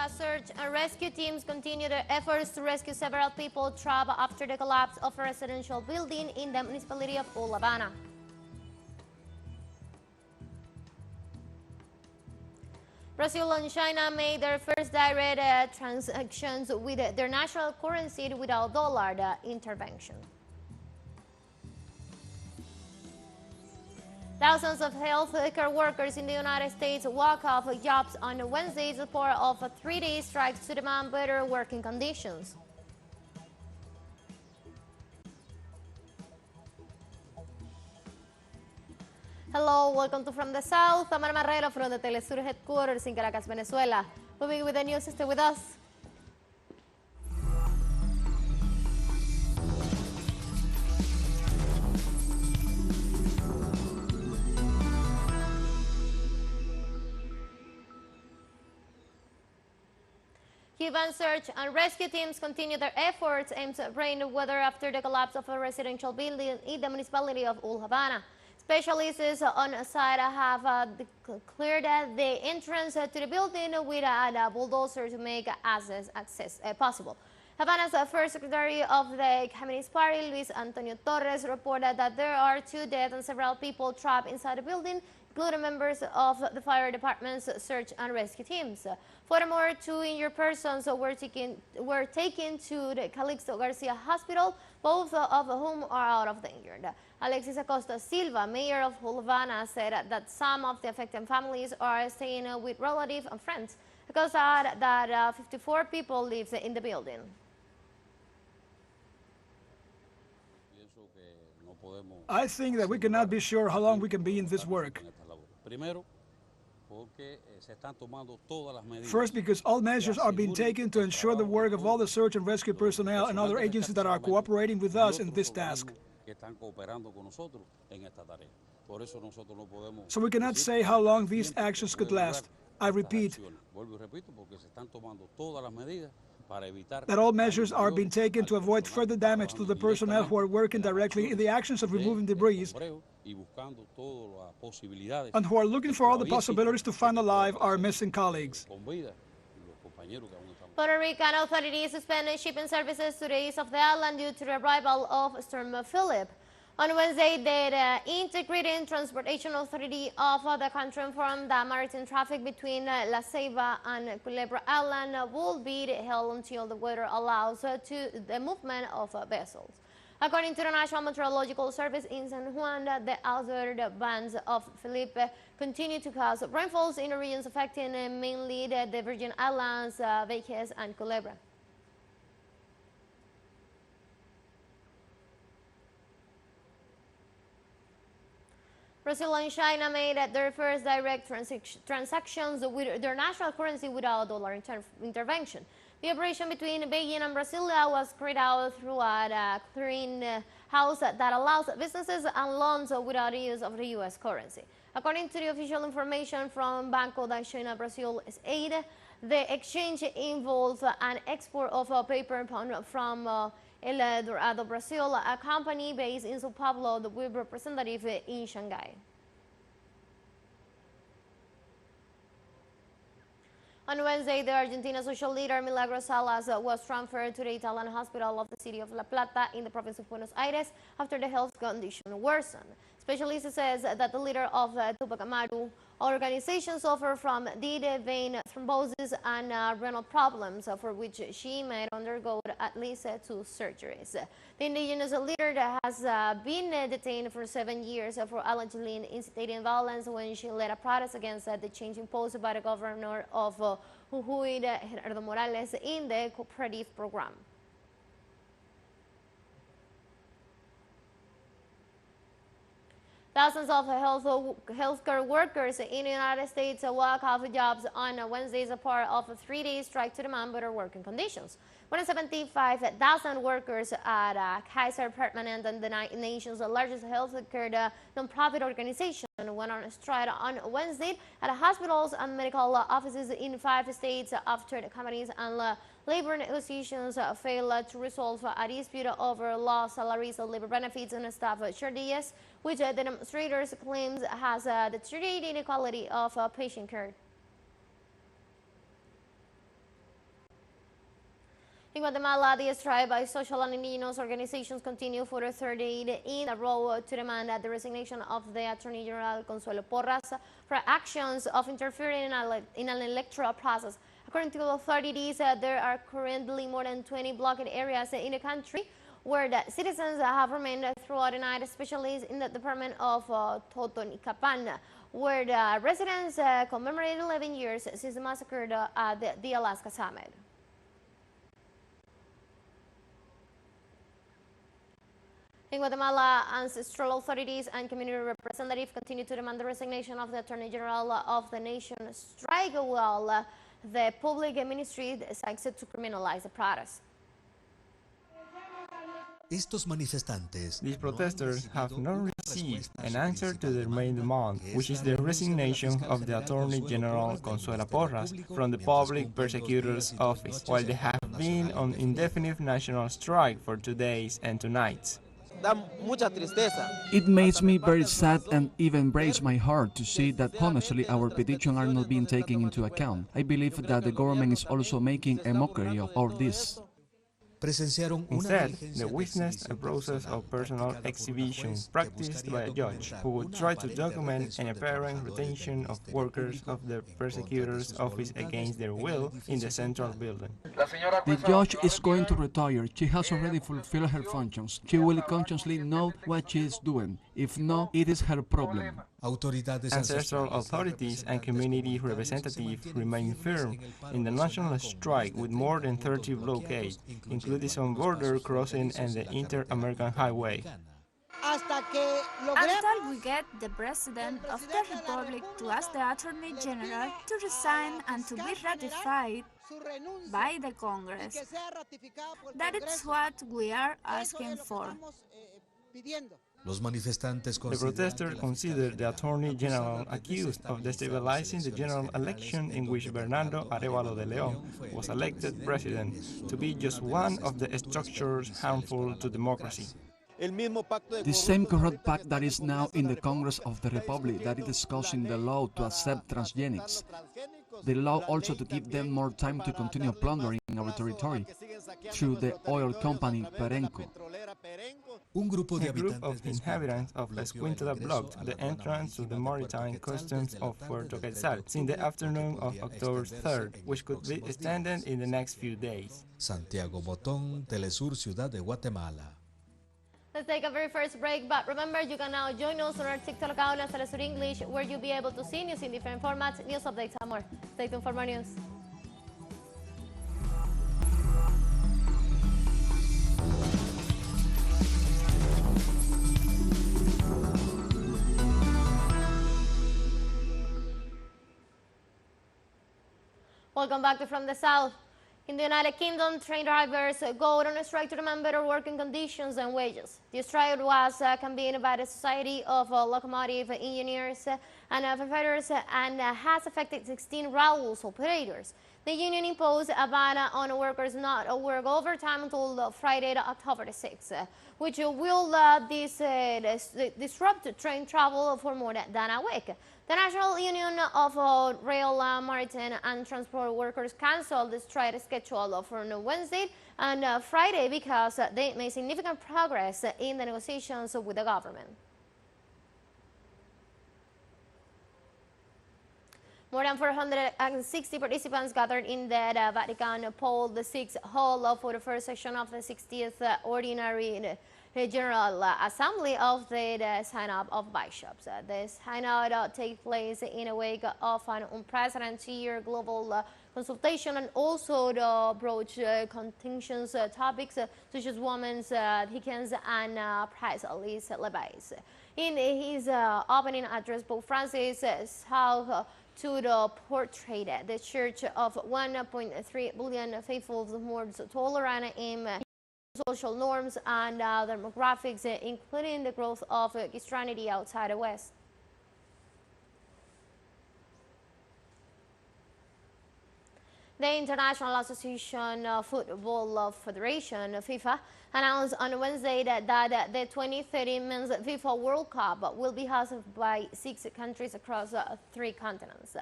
Search and rescue teams continue their efforts to rescue several people trapped after the collapse of a residential building in the municipality of Havana. Brazil and China made their first direct transactions with their national currency without dollar intervention. Thousands of healthcare workers in the United States walk off jobs on Wednesday as part of a three-day strike to demand better working conditions. Hello, welcome to From the South. I'm Ana Marrero from the teleSUR headquarters in Caracas, Venezuela. Moving with the news, stay with us. Cuban search and rescue teams continue their efforts aimed at bringing weather after the collapse of a residential building in the municipality of Havana. Specialists on site have cleared the entrance to the building with a bulldozer to make access possible. Havana's first secretary of the Communist Party, Luis Antonio Torres, reported that there are 2 dead and several people trapped inside the building, including members of the fire department's search and rescue teams. Furthermore, 2 injured persons were taken to the Calixto Garcia Hospital, both of whom are out of danger. Alexis Acosta Silva, mayor of Havana, said that some of the affected families are staying with relatives and friends. Acosta added that 54 people live in the building. I think that we cannot be sure how long we can be in this work. First, because all measures are being taken to ensure the work of all the search and rescue personnel and other agencies that are cooperating with us in this task. So we cannot say how long these actions could last. I repeat that all measures are being taken to avoid further damage to the personnel who are working directly in the actions of removing debris and who are looking for all the possibilities to find alive our missing colleagues. Puerto Rican authorities suspended shipping services to the east of the island due to the arrival of Storm Philip. On Wednesday, the Integrated Transportation Authority of the country informed that maritime traffic between La Ceiba and Culebra Island will be held until the weather allows the movement of vessels. According to the National Meteorological Service in San Juan, the outer bands of Felipe continue to cause rainfalls in the regions affecting mainly the Virgin Islands, Vieques, and Culebra. Brazil and China made their first direct transactions with their national currency without dollar intervention. The operation between Beijing and Brasilia was carried out through a clearing house that allows businesses and loans without the use of the U.S. currency. According to the official information from Banco da China Brazil S.A., the exchange involves an export of paper from El Dorado, Brazil, a company based in Sao Paulo, with representative in Shanghai. On Wednesday, the Argentina social leader Milagros Salas was transferred to the Italian hospital of the city of La Plata in the province of Buenos Aires after the health condition worsened. Specialists says that the leader of the Tupac Amaru organization suffered from deep vein thrombosis and renal problems, for which she might undergo at least 2 surgeries. The indigenous leader has been detained for 7 years for allegedly incitating violence when she led a protest against the change imposed by the governor of Jujuy, Gerardo Morales, in the cooperative program. Thousands of healthcare workers in the United States walk off jobs on Wednesday as a part of a 3-day strike to demand better working conditions. More than 75,000 workers at Kaiser Permanente, the nation's largest healthcare nonprofit organization, went on strike on Wednesday at hospitals and medical offices in 5 states after the companies and labor negotiations failed to resolve a dispute over lost salaries, labor benefits, and staff shortages, which the demonstrators claims has deteriorated the quality of patient care. In Guatemala, the strike by social and indigenous organizations continue for the third day in a row to demand the resignation of the Attorney General Consuelo Porras for actions of interfering in an electoral process. According to authorities, there are currently more than 20 blocked areas in the country where the citizens have remained throughout the night, especially in the department of Totonicapán, where the residents commemorate 11 years since the massacre at the Alaska Summit. In Guatemala, ancestral authorities and community representatives continue to demand the resignation of the Attorney General of the nation strike while the public ministry seeks to criminalize the protest. These protesters have not received an answer to their main demand, which is the resignation of the Attorney General Consuelo Porras from the Public Prosecutor's Office, while they have been on indefinite national strike for 2 days and 2 nights. It makes me very sad and even breaks my heart to see that honestly our petitions are not being taken into account. I believe that the government is also making a mockery of all this. Instead, they witnessed a process of personal exhibition practiced by a judge who would try to document an apparent retention of workers of the prosecutor's office against their will in the central building. The judge is going to retire. She has already fulfilled her functions. She will consciously know what she is doing. If not, it is her problem. Ancestral authorities and community representatives remain firm in the national strike with more than 30 blockades, including some border crossing and the Inter-American Highway. Until we get the President of the Republic to ask the Attorney General to resign and to be ratified by the Congress. That is what we are asking for. The protesters consider the Attorney General accused of destabilizing the general election in which Bernardo Arévalo de León was elected president to be just one of the structures harmful to democracy. The same corrupt pact that is now in the Congress of the Republic that is discussing the law to accept transgenics. The law also to give them more time to continue plundering our territory through the oil company Perenco. A group of inhabitants of La Escuintla blocked the entrance to the maritime customs of Puerto Quetzal since the afternoon of October 3rd, which could be extended in the next few days. Santiago Botón, teleSUR, Ciudad de Guatemala. Let's take a very first break, but remember you can now join us on our TikTok account as teleSUR English, where you'll be able to see news in different formats, news updates and more. Stay tuned for more news. Welcome back to From the South. In the United Kingdom, train drivers go on a strike to demand better working conditions and wages. The strike was convened by the Society of Locomotive Engineers and Firefighters and has affected 16 railways operators. The union imposed a ban on workers not to work overtime until Friday, October 6th, which will disrupt train travel for more than a week. The National Union of Rail, Maritime and Transport Workers canceled the strike schedule for Wednesday and Friday because they made significant progress in the negotiations with the government. More than 460 participants gathered in the Vatican Paul VI Hall for the first session of the 60th Ordinary General Assembly of the Synod of Bishops. This synod takes place in a wake of an unprecedented year global consultation and also to broach contentious topics such as women's deacons and priestly celibacy. In his opening address, Pope Francis sought to portray the Church of 1.3 billion faithful more tolerant in social norms and demographics, including the growth of Christianity outside the West. The International Association Football Federation, FIFA, announced on Wednesday that the 2030 Men's FIFA World Cup will be hosted by 6 countries across 3 continents.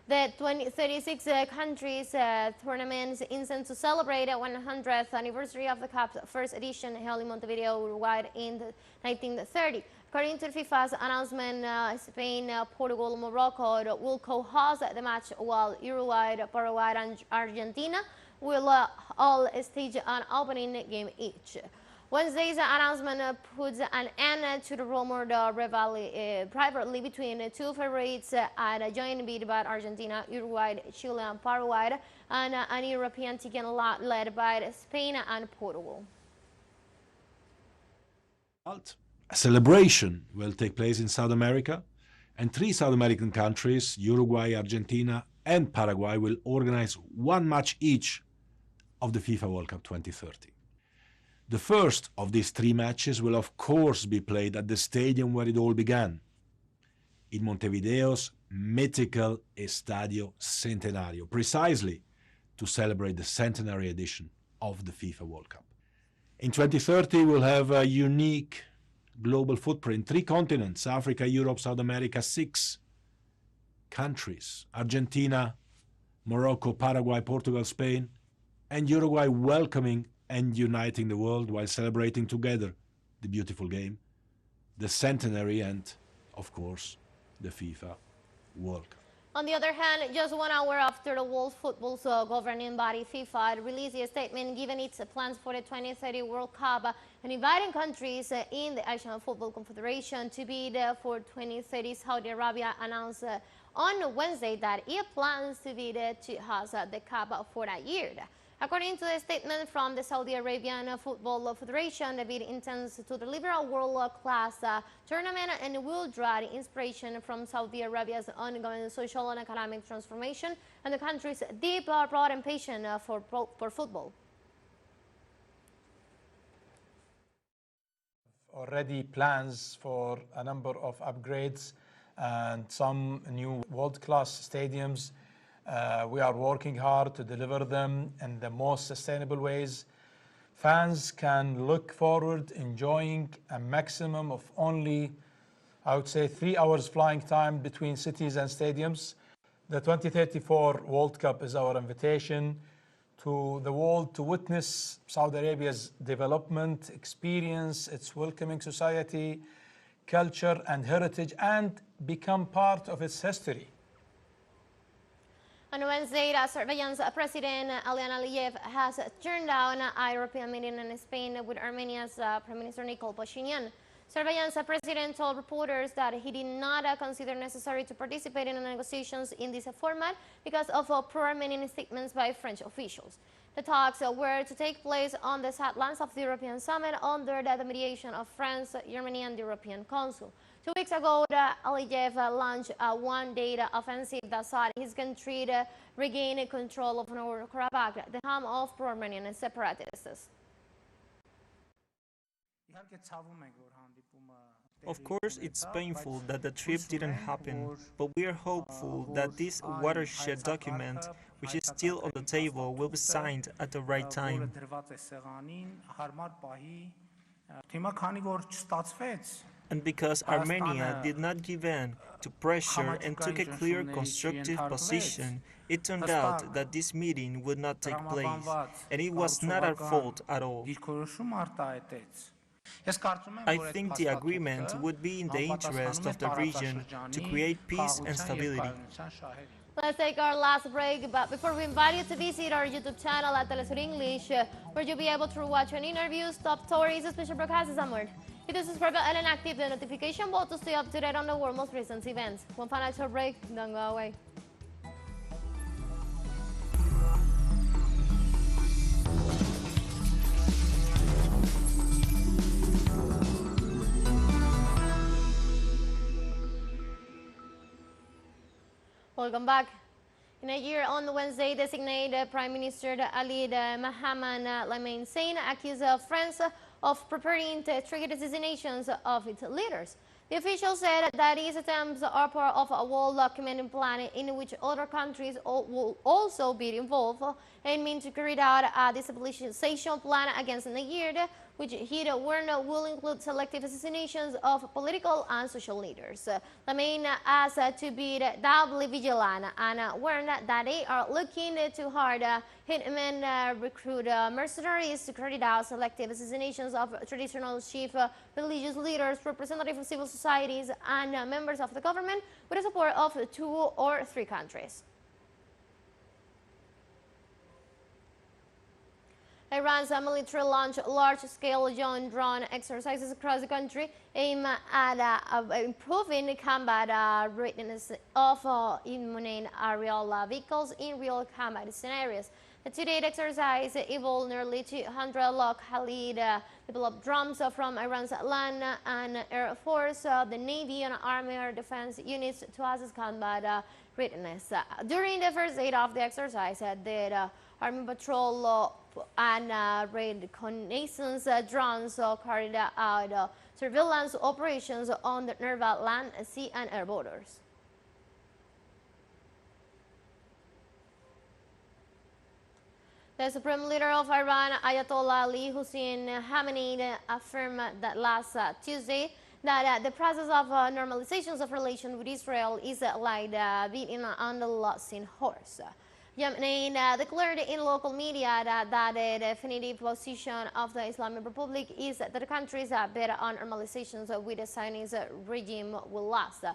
The 36 countries tournament is intended to celebrate the 100th anniversary of the Cup's first edition held in Montevideo, Uruguay in 1930. According to FIFA's announcement, Spain, Portugal, and Morocco will co-host the match, while Uruguay, Paraguay, and Argentina will all stage an opening game each. Wednesday's announcement puts an end to the rumored rivalry privately between two favorites at a joint bid by Argentina, Uruguay, Chile, and Paraguay, and an European ticket lot led by Spain and Portugal. A celebration will take place in South America, and 3 South American countries, Uruguay, Argentina, and Paraguay, will organize one match each of the FIFA World Cup 2030. The first of these 3 matches will of course be played at the stadium where it all began, in Montevideo's mythical Estadio Centenario, precisely to celebrate the centenary edition of the FIFA World Cup. In 2030, we'll have a unique global footprint, 3 continents, Africa, Europe, South America, 6 countries, Argentina, Morocco, Paraguay, Portugal, Spain, and Uruguay welcoming and uniting the world while celebrating together the beautiful game, the centenary, and, of course, the FIFA World Cup. On the other hand, just 1 hour after the World Football's governing body, FIFA, released a statement giving its plans for the 2030 World Cup and inviting countries in the Asian Football Confederation to bid for 2030. Saudi Arabia announced on Wednesday that it plans to bid to host the Cup for that year. According to a statement from the Saudi Arabian Football Federation, the bid intends to deliver a world-class tournament and will draw inspiration from Saudi Arabia's ongoing social and economic transformation and the country's deep broad and passion for football. Already plans for a number of upgrades and some new world-class stadiums. We are working hard to deliver them in the most sustainable ways. Fans can look forward enjoying a maximum of only, I would say, 3 hours flying time between cities and stadiums. The 2034 World Cup is our invitation to the world to witness Saudi Arabia's development, experience its welcoming society, culture and heritage, and become part of its history. On Wednesday, Azerbaijan's President Alev has turned down a European meeting in Spain with Armenia's Prime Minister Nikol Pashinyan. Azerbaijan's president told reporters that he did not consider necessary to participate in the negotiations in this format because of pro-Armenian statements by French officials. The talks were to take place on the sidelines of the European Summit under the mediation of France, Germany, and the European Council. 2 weeks ago, Alev launched a one-day offensive that sought his country to regain control of Nagorno-Karabakh, the home of pro-Armenian separatists. Of course, it's painful that the trip didn't happen, but we are hopeful that this watershed document, which is still on the table, will be signed at the right time. And because Armenia did not give in to pressure and took a clear constructive position, it turned out that this meeting would not take place, and it was not our fault at all. I think the agreement would be in the interest of the region to create peace and stability. Let's take our last break, but before we invite you to visit our YouTube channel at teleSUR English, where you'll be able to watch an interviews, top stories, special broadcasts, and more. Hit the subscribe button and activate the notification bell to stay up to date on the world's most recent events. One final short break, don't go away. Welcome back. In a year, on Wednesday, designated Prime Minister Ali Mohammed Lamine Sane accused France of preparing to trigger the designations of its leaders. The official said that these attempts are part of a world documenting plan in which other countries will also be involved, aiming to carry out a destabilization plan against Niger, which he warned will include selective assassinations of political and social leaders. Lamin asked to be doubly vigilant and warned that they are looking to hard hitmen recruit mercenaries to carry out selective assassinations of traditional chief religious leaders, representatives of civil societies, and members of the government with the support of 2 or 3 countries. Iran's military launched large-scale joint drone exercises across the country aimed at improving combat readiness of unmanned aerial vehicles in real combat scenarios. The two-day exercise involved nearly 200 locally developed drones from Iran's land and air force, the Navy, and Army Air Defense units to assess combat readiness. During the first day of the exercise, the Army Patrol and reconnaissance drones carried out surveillance operations on the Nepal land, sea, and air borders. The Supreme Leader of Iran, Ayatollah Ali Hussein Khamenei, affirmed that last Tuesday that the process of normalization of relations with Israel is like beating on the losing horse. Khamenei declared in local media that the definitive position of the Islamic Republic is that the country's bet on normalizations with the Zionist regime will last.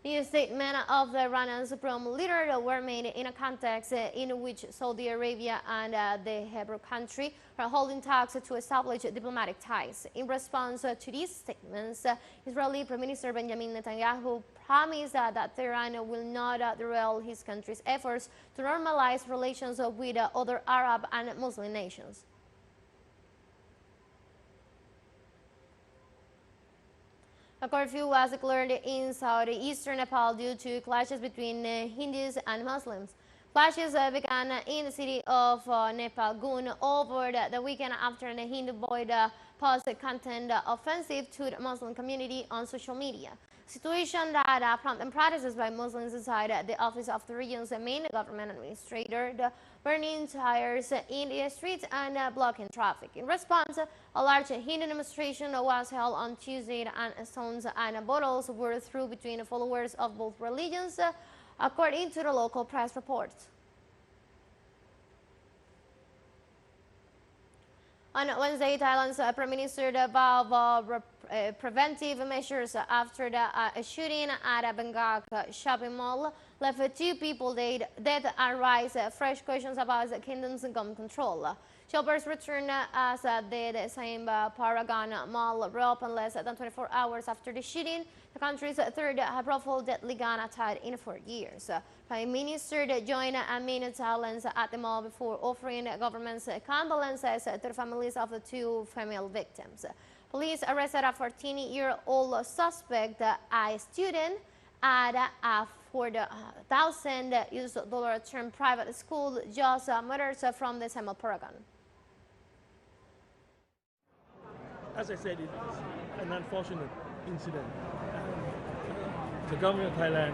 The statement of the Iranian Supreme Leader were made in a context in which Saudi Arabia and the Hebrew country are holding talks to establish diplomatic ties. In response to these statements, Israeli Prime Minister Benjamin Netanyahu promised that Tehran will not derail his country's efforts to normalize relations with other Arab and Muslim nations. A curfew was declared in southeastern Nepal due to clashes between Hindus and Muslims. Clashes began in the city of Nepal over the weekend after a Hindu boy posted content offensive to the Muslim community on social media. A situation that prompted protests by Muslims inside the office of the region's main government administrator, burning tires in the streets and blocking traffic. In response, a large Hindu demonstration was held on Tuesday and stones and bottles were thrown between followers of both religions, according to the local press reports. On Wednesday, Thailand's Prime Minister vowed preventive measures after the shooting at a Bangkok shopping mall left 2 people dead and raised fresh questions about the kingdom's gun control. Shoppers returned as the same Paragon Mall reopened less than 24 hours after the shooting, the country's third high-profile deadly gun attack in 4 years. Prime Minister joined many Thailand's at the mall before offering government's condolences to the families of the 2 female victims. Police arrested a 14-year-old suspect, a student at a $4,000 term private school just meters from the same Paragon. As I said, it's an unfortunate incident. The government of Thailand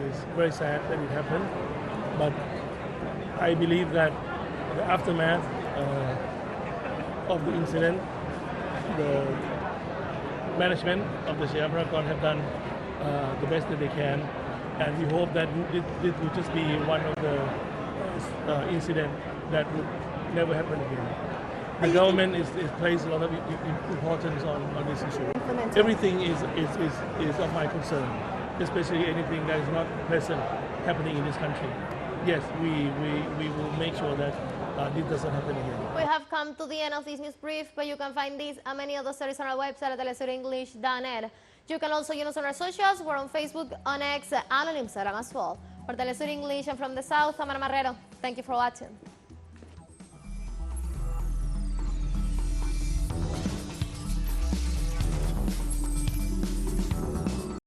is very sad that it happened, but I believe that the aftermath of the incident, the management of the Siam Paragon have done the best that they can, and we hope that this will just be one of the incidents that would never happen again. The government is placed a lot of importance on this issue. Everything is of my concern, especially anything that is not pleasant happening in this country. Yes, we will make sure that this doesn't happen again. We have come to the end of this news brief, but you can find this and many other stories on our website at telesurenglish.net. You can also join us on our socials. We're on Facebook, on X, and on Instagram as well. For Telesur English and from the South, I'm Ana Marrero. Thank you for watching.